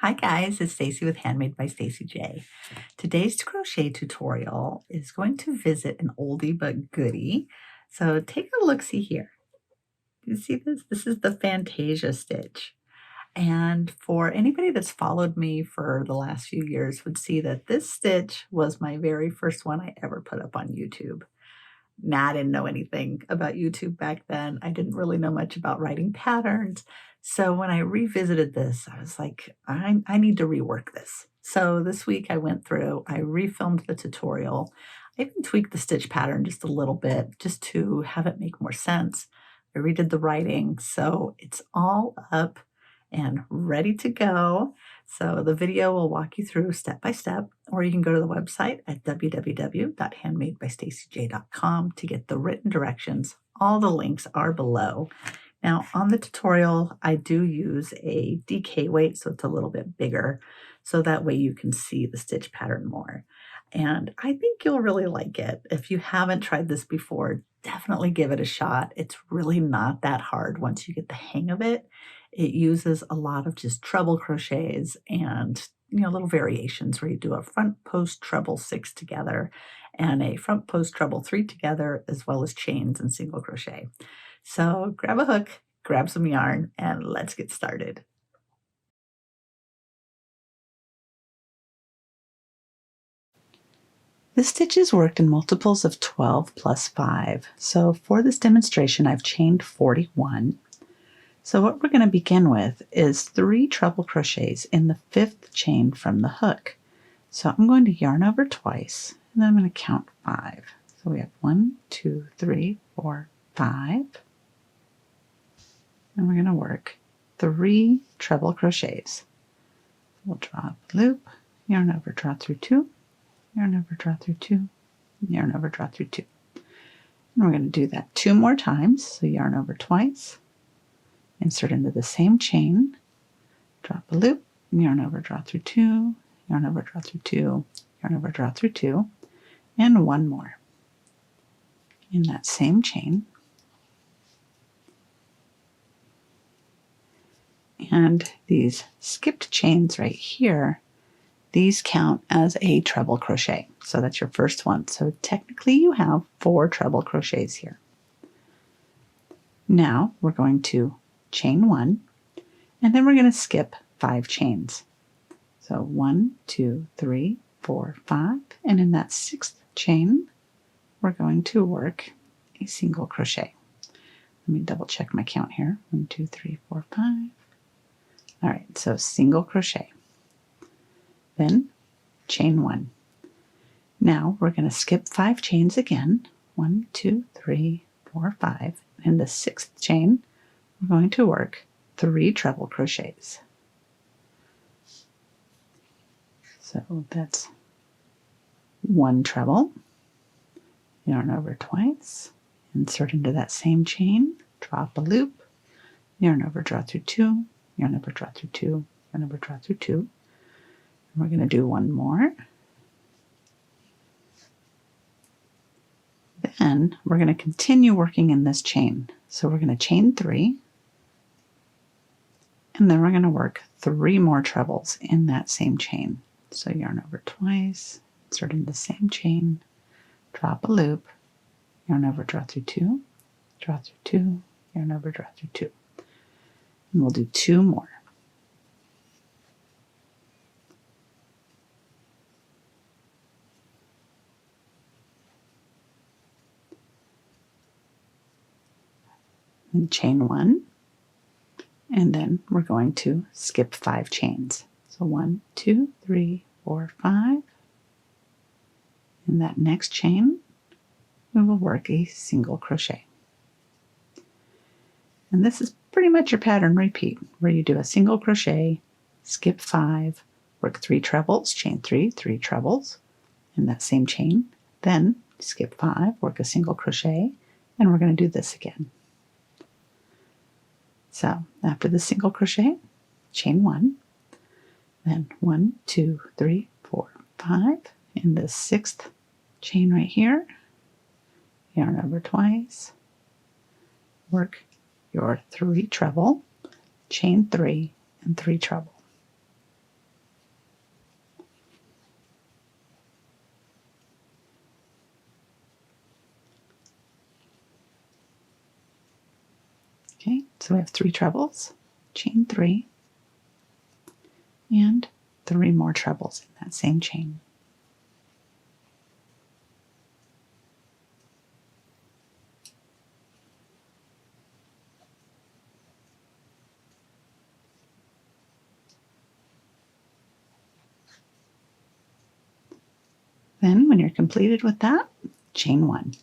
Hi guys, it's Stacy with Handmade by Stacy J. Today's crochet tutorial is going to visit an oldie but goodie. So take a look-see here. Do you see this? This is the Fantasia stitch. And for anybody that's followed me for the last few years would see that this stitch was my very first one I ever put up on YouTube. Nah, I didn't know anything about YouTube back then. I didn't really know much about writing patterns. So when I revisited this, I was like, I need to rework this. So this week I went through, I refilmed the tutorial. I even tweaked the stitch pattern just a little bit just to have it make more sense. I redid the writing, so it's all up and ready to go. So the video will walk you through step by step, or you can go to the website at www.handmadebystacyj.com to get the written directions. All the links are below. Now on the tutorial, I do use a DK weight, so it's a little bit bigger, so that way you can see the stitch pattern more. And I think you'll really like it. If you haven't tried this before, definitely give it a shot. It's really not that hard once you get the hang of it. It uses a lot of just treble crochets and little variations where you do a front post treble 6 together and a front post treble 3 together, as well as chains and single crochet. So grab a hook, grab some yarn, and let's get started. This stitch is worked in multiples of 12 plus 5. So for this demonstration, I've chained 41. So what we're going to begin with is 3 treble crochets in the 5th chain from the hook. So I'm going to yarn over twice, and then I'm going to count 5. So we have 1, 2, 3, 4, 5. And we're going to work 3 treble crochets. We'll draw up a loop, yarn over, draw through 2, yarn over, draw through 2, yarn over, draw through 2. And we're going to do that 2 more times. So yarn over twice, insert into the same chain, drop a loop, yarn over, draw through 2, yarn over, draw through 2, yarn over, draw through 2, and 1 more in that same chain. And these skipped chains right here, these count as a treble crochet. So that's your first one. So technically you have 4 treble crochets here. Now we're going to chain 1, and then we're going to skip 5 chains. So 1, 2, 3, 4, 5, and in that 6th chain, we're going to work a single crochet. Let me double check my count here. 1, 2, 3, 4, 5. All right, so single crochet. Then chain 1. Now we're going to skip 5 chains again. 1, 2, 3, 4, 5. In the 6th chain, we're going to work 3 treble crochets. So that's 1 treble, yarn over twice, insert into that same chain, drop a loop, yarn over, draw through 2, yarn over, draw through 2, yarn over, draw through 2. And we're going to do 1 more. Then we're going to continue working in this chain. So we're going to chain 3, and then we're going to work 3 more trebles in that same chain. So yarn over twice, insert in the same chain, drop a loop, yarn over, draw through 2, draw through 2, yarn over, draw through 2. And we'll do 2 more. And chain 1, and then we're going to skip 5 chains. So 1, 2, 3, 4, 5. In that next chain, we will work a single crochet. And this is pretty much your pattern repeat, where you do a single crochet, skip 5, work 3 trebles, chain 3, 3 trebles in that same chain, then skip 5, work a single crochet, and we're going to do this again. So after the single crochet, chain 1, then 1, 2, 3, 4, 5. In the 6th chain right here, yarn over twice, work your 3 treble, chain 3, and 3 treble. Okay, so we have 3 trebles, chain 3, and 3 more trebles in that same chain. Then when you're completed with that, chain 1.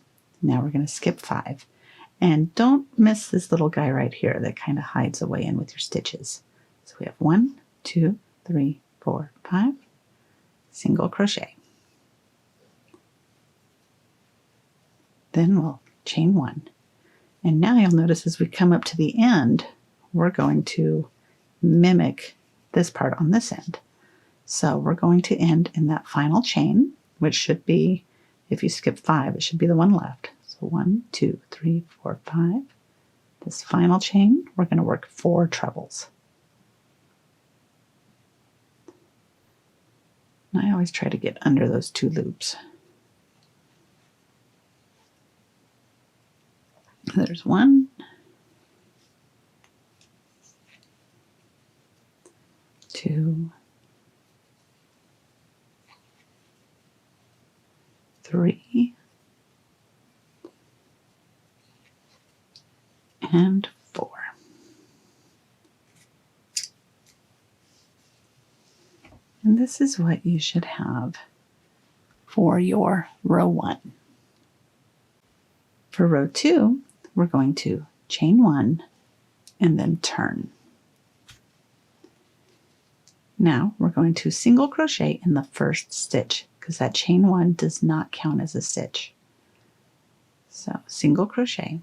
Now we're going to skip 5. And don't miss this little guy right here that kind of hides away in with your stitches. So we have 1, 2, 3, 4, 5, single crochet. Then we'll chain 1. And now you'll notice as we come up to the end, we're going to mimic this part on this end. So we're going to end in that final chain, which should be, if you skip 5, it should be the one left. So 1, 2, 3, 4, 5. This final chain, we're going to work 4 trebles. And I always try to get under those 2 loops. There's 1, 2, 3, and 4. And this is what you should have for your row 1. For row 2, we're going to chain 1 and then turn. Now we're going to single crochet in the first stitch because that chain 1 does not count as a stitch. So single crochet.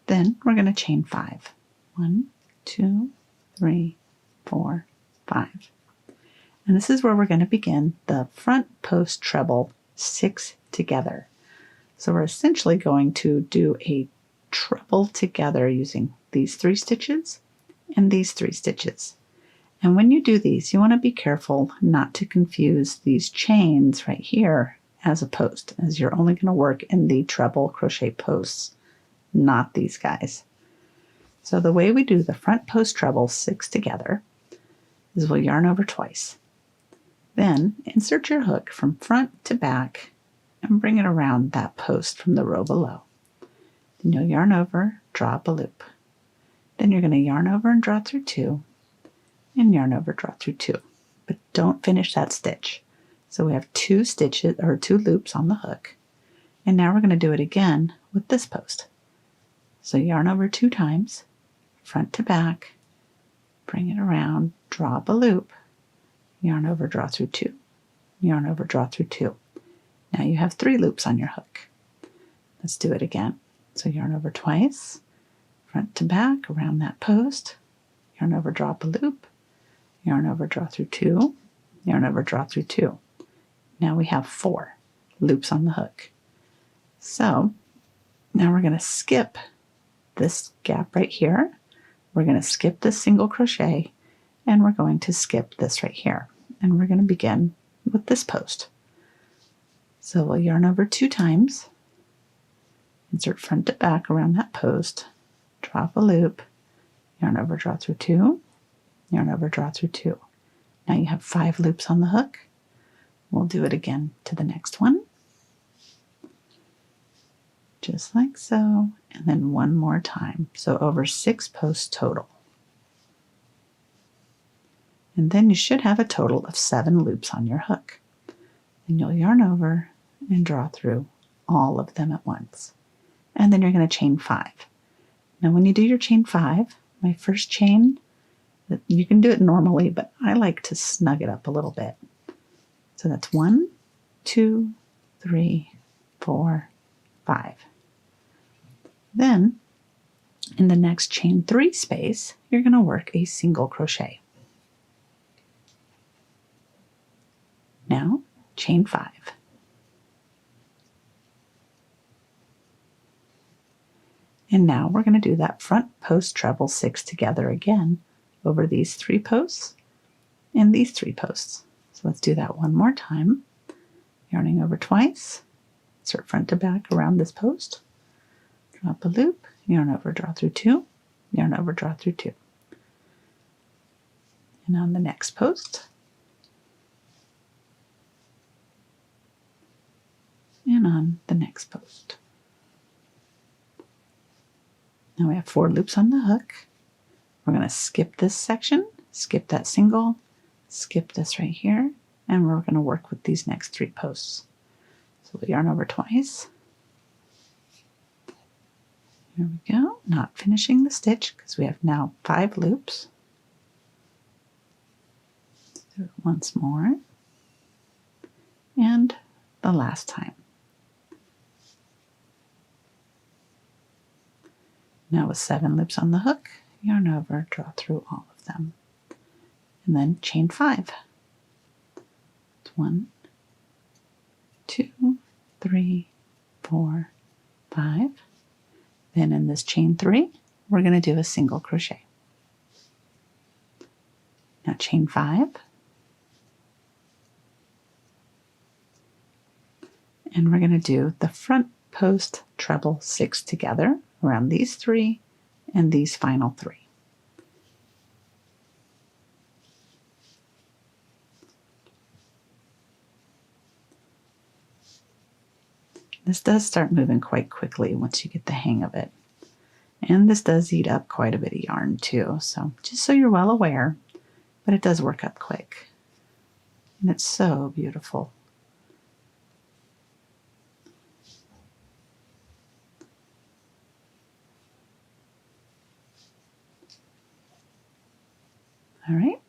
Then we're going to chain 5. 1, 2, 3, 4, 5. And this is where we're going to begin the front post treble 6 together. So we're essentially going to do a treble together using these 3 stitches and these 3 stitches. And when you do these, you want to be careful not to confuse these chains right here as a post, as you're only going to work in the treble crochet posts, not these guys. So the way we do the front post treble 6 together is we'll yarn over twice. Then insert your hook from front to back and bring it around that post from the row below. Then you'll yarn over, draw up a loop. Then you're going to yarn over and draw through 2, and yarn over, draw through 2. But don't finish that stitch. So we have 2 stitches or 2 loops on the hook. And now we're going to do it again with this post. So yarn over 2 times, front to back, bring it around, draw up a loop, yarn over, draw through 2, yarn over, draw through 2. Now you have 3 loops on your hook. Let's do it again. So yarn over twice, front to back, around that post, yarn over, draw up a loop, yarn over, draw through 2, yarn over, draw through 2. Now we have 4 loops on the hook. So now we're going to skip this gap right here. We're going to skip this single crochet, and we're going to skip this right here. And we're going to begin with this post. So we'll yarn over 2 times, insert front to back around that post, drop a loop, yarn over, draw through 2, yarn over, draw through 2. Now you have 5 loops on the hook. We'll do it again to the next one. Just like so, and then 1 more time. So over 6 posts total. And then you should have a total of 7 loops on your hook. And you'll yarn over and draw through all of them at once. And then you're going to chain 5. Now when you do your chain 5, my first chain, you can do it normally, but I like to snug it up a little bit. So that's 1, 2, 3, 4, 5. Then in the next chain 3 space, you're going to work a single crochet. Now chain 5. And now we're going to do that front post treble 6 together again over these 3 posts and these 3 posts. So let's do that one more time. Yarning over twice, insert front to back around this post, drop a loop, yarn over, draw through 2, yarn over, draw through 2. And on the next post, and on the next post. Now we have 4 loops on the hook. We're going to skip this section, skip that single, skip this right here, and we're going to work with these next 3 posts. So we'll yarn over twice. Here we go, not finishing the stitch because we have now 5 loops. Let's do it once more. And the last time. Now with 7 loops on the hook, yarn over, draw through all of them. And then chain 5. 1, 2, 3, 4, 5. Then in this chain 3, we're going to do a single crochet. Now chain 5. And we're going to do the front post treble 6 together around these 3 and these final 3. This does start moving quite quickly once you get the hang of it. And this does eat up quite a bit of yarn too, so just so you're well aware, but it does work up quick. And it's so beautiful. All right,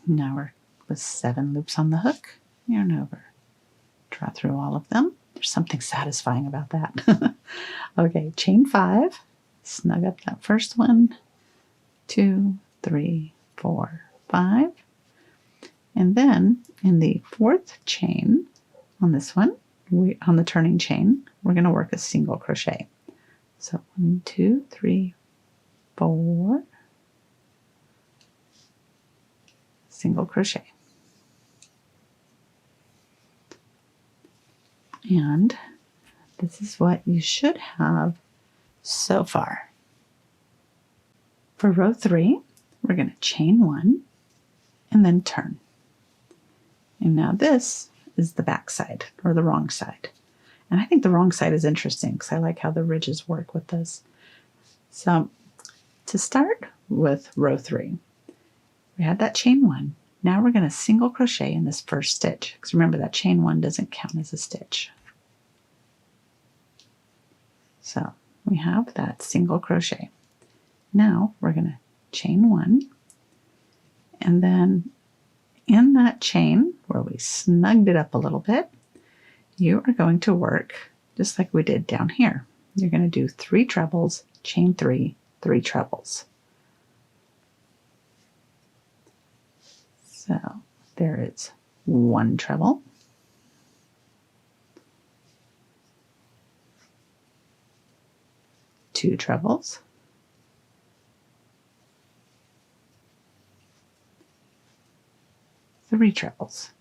now we're with 7 loops on the hook, yarn over, draw through all of them. There's something satisfying about that. Okay, chain 5, snug up that first one, 2, 3, 4, 5. And then in the 4th chain on this one, on the turning chain, we're going to work a single crochet. So 1, 2, 3, 4, single crochet. And this is what you should have so far. For row 3, we're going to chain 1 and then turn. And now this is the back side, or the wrong side. And I think the wrong side is interesting because I like how the ridges work with this. So to start with row 3, we had that chain 1. Now we're going to single crochet in this first stitch, because remember that chain 1 doesn't count as a stitch. So we have that single crochet. Now we're going to chain 1, and then in that chain where we snugged it up a little bit, you are going to work just like we did down here. You're going to do 3 trebles, chain 3, 3 trebles. So there is 1 treble, 2 trebles, 3 trebles.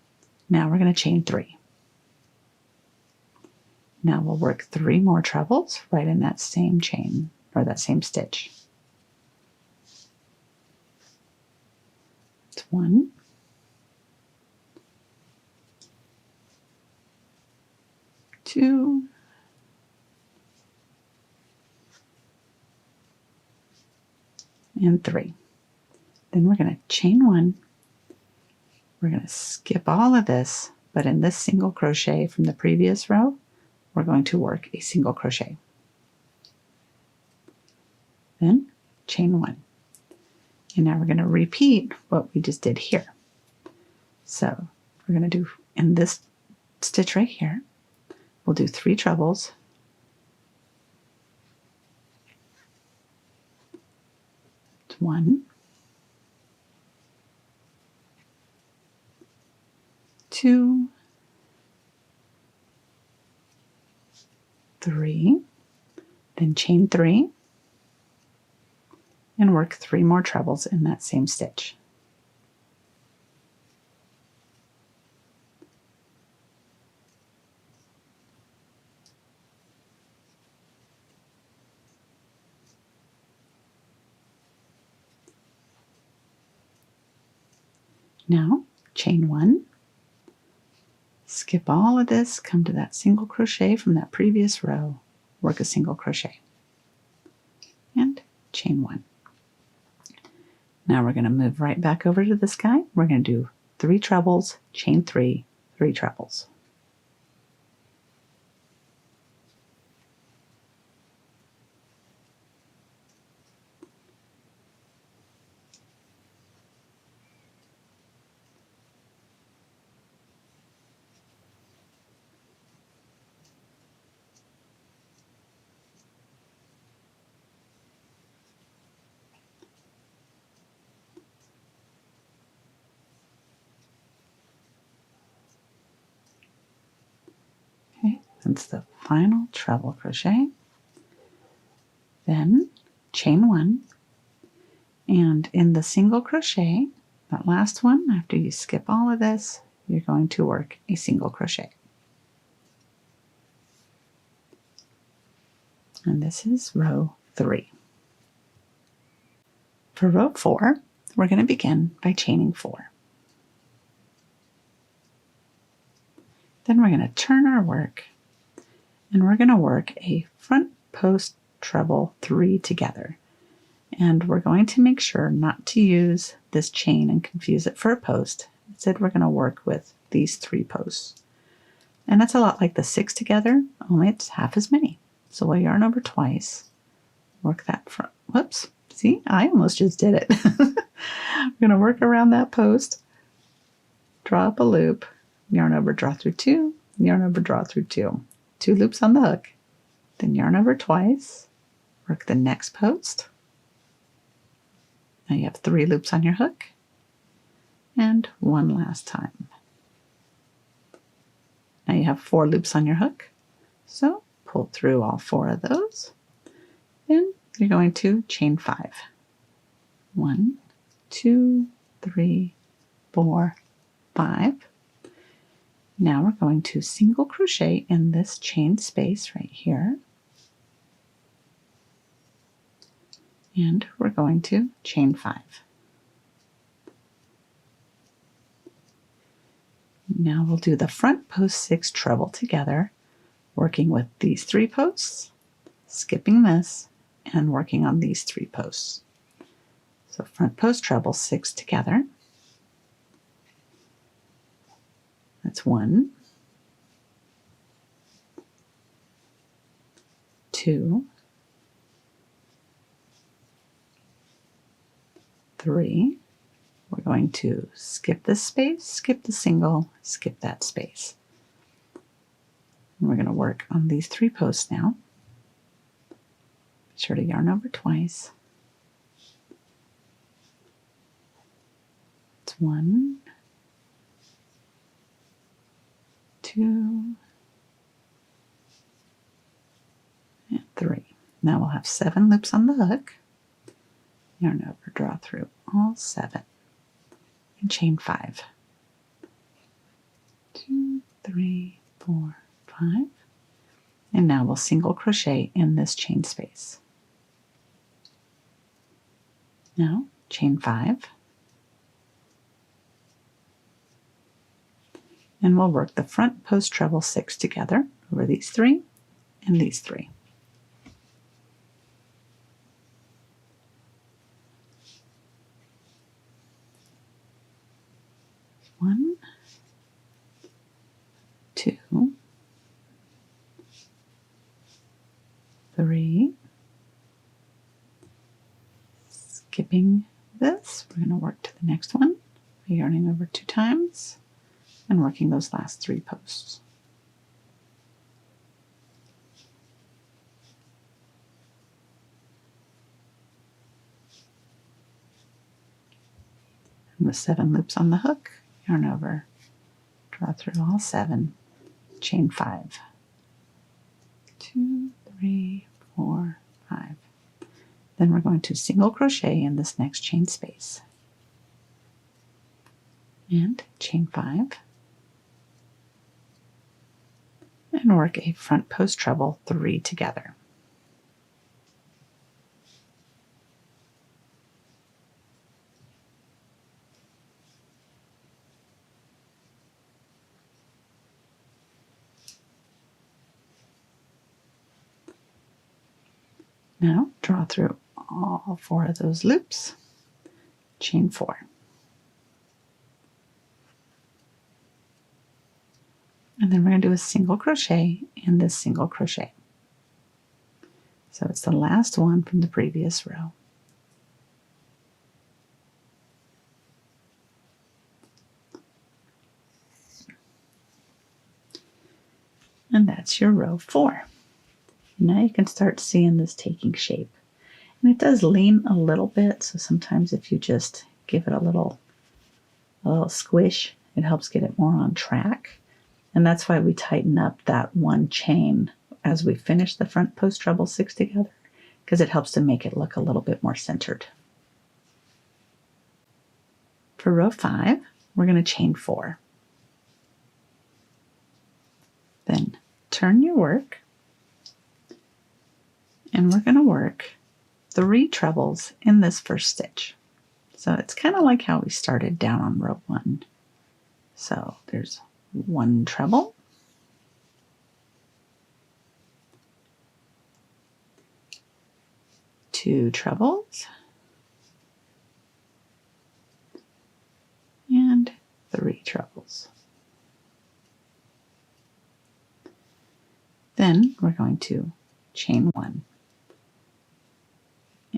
Now we're going to chain 3. Now we'll work 3 more trebles right in that same chain, or that same stitch. It's 1, 2, and 3. Then we're going to chain 1. We're going to skip all of this, but in this single crochet from the previous row, we're going to work a single crochet. Then chain 1. And now we're going to repeat what we just did here. So we're going to do in this stitch right here, we'll do 3 trebles, 1, 2, 3, then chain 3, and work 3 more trebles in that same stitch. Now chain 1, skip all of this, come to that single crochet from that previous row, work a single crochet, and chain 1. Now we're going to move right back over to this guy. We're going to do 3 trebles, chain 3, 3 trebles. Okay, that's the final treble crochet. Then chain 1, and in the single crochet, that last one, after you skip all of this, you're going to work a single crochet. And this is row 3. For row 4, we're going to begin by chaining 4. Then we're going to turn our work, and we're going to work a front post treble 3 together. And we're going to make sure not to use this chain and confuse it for a post. Instead, we're going to work with these 3 posts. And that's a lot like the 6 together, only it's half as many. So we'll yarn over twice, work that front. Whoops, see, I almost just did it. We're going to work around that post, draw up a loop, yarn over, draw through 2, yarn over, draw through 2. 2 loops on the hook, then yarn over twice, work the next post. Now you have 3 loops on your hook, and 1 last time. Now you have 4 loops on your hook, so pull through all 4 of those. Then you're going to chain 5. 1, 2, 3, 4, 5. Now we're going to single crochet in this chain space right here. And we're going to chain 5. Now we'll do the front post 6 treble together, working with these 3 posts, skipping this, and working on these 3 posts. So front post treble 6 together. That's 1, 2, 3. We're going to skip this space, skip the single, skip that space. And we're going to work on these 3 posts now. Be sure to yarn over twice. It's 1, 2, and 3. Now we'll have 7 loops on the hook. Yarn over, draw through all 7, and chain 5. 2, 3, 4, 5. And now we'll single crochet in this chain space. Now chain 5. And we'll work the front post treble 6 together over these 3 and these 3. One, 2, 3. Skipping this, we're going to work to the next one by yarning over 2 times and working those last 3 posts. And with 7 loops on the hook, yarn over, draw through all 7, chain 5. 2, 3, 4, 5. Then we're going to single crochet in this next chain space. And chain 5. And work a front post treble 3 together. Now draw through all 4 of those loops, chain 4. And then we're going to do a single crochet in this single crochet. So it's the last one from the previous row. And that's your row 4. Now you can start seeing this taking shape. And it does lean a little bit, so sometimes if you just give it a little squish, it helps get it more on track. And that's why we tighten up that one chain as we finish the front post treble 6 together, because it helps to make it look a little bit more centered. For row 5, we're going to chain 4. Then turn your work, and we're going to work 3 trebles in this first stitch. So it's kind of like how we started down on row 1. So there's 1 treble, 2 trebles, and 3 trebles. Then we're going to chain 1.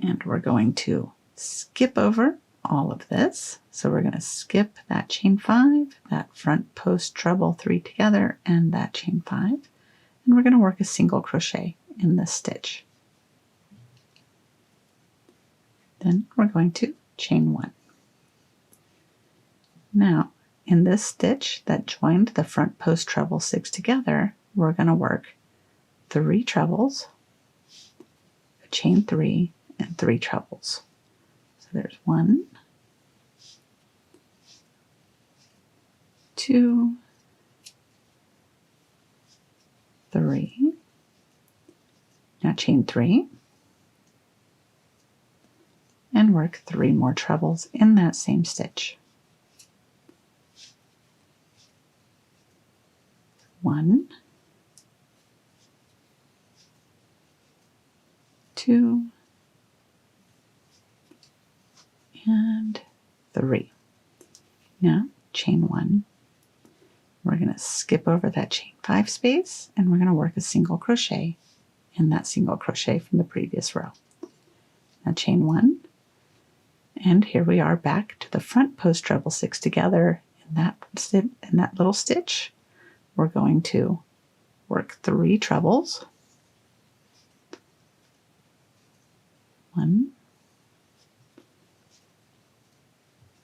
And we're going to skip over all of this. So we're going to skip that chain 5, that front post treble 3 together, and that chain 5. And we're going to work a single crochet in this stitch. Then we're going to chain 1. Now, in this stitch that joined the front post treble 6 together, we're going to work 3 trebles, chain 3, and 3 trebles. So there's 1, 2, 3. Now chain 3 and work 3 more trebles in that same stitch. 1, 2, and 3. Now chain 1. We're going to skip over that chain 5 space, and we're going to work a single crochet in that single crochet from the previous row. Now chain 1, and here we are back to the front post treble 6 together. In that little stitch, we're going to work 3 trebles. 1,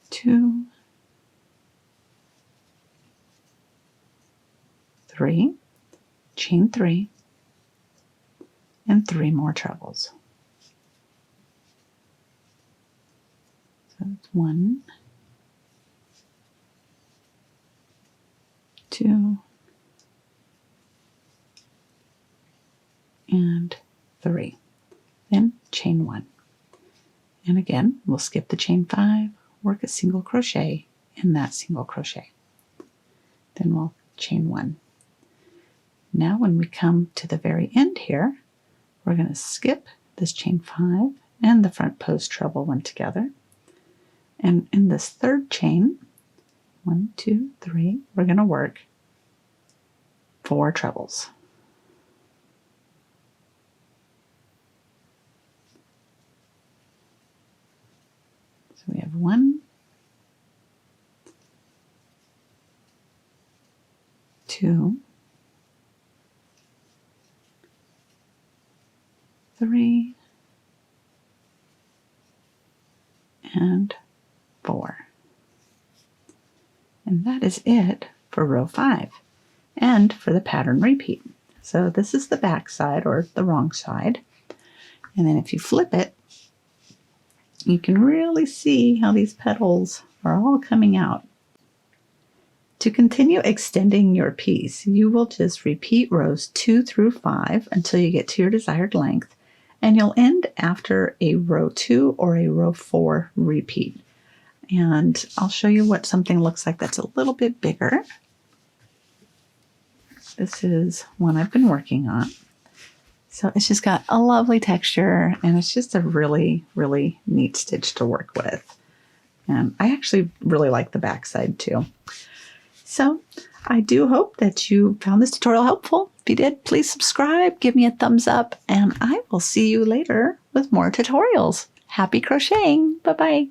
2, 3, chain 3, and 3 more trebles. So it's 1, 2, and 3. Then chain 1. And again, we'll skip the chain 5, work a single crochet in that single crochet. Then we'll chain 1. Now when we come to the very end here, we're going to skip this chain 5 and the front post treble 1 together. And in this third chain, 1, 2, 3, we're going to work 4 trebles. So we have 1, 2, 3, and 4. And that is it for row 5 and for the pattern repeat. So this is the back side, or the wrong side. And then if you flip it, you can really see how these petals are all coming out. To continue extending your piece, you will just repeat rows 2 through 5 until you get to your desired length, and you'll end after a row 2 or a row 4 repeat. And I'll show you what something looks like that's a little bit bigger. This is one I've been working on. So it's just got a lovely texture, and it's just a really, really neat stitch to work with. And I actually really like the back side too. So I do hope that you found this tutorial helpful. If you did, please subscribe, give me a thumbs up, and I will see you later with more tutorials. Happy crocheting. Bye-bye.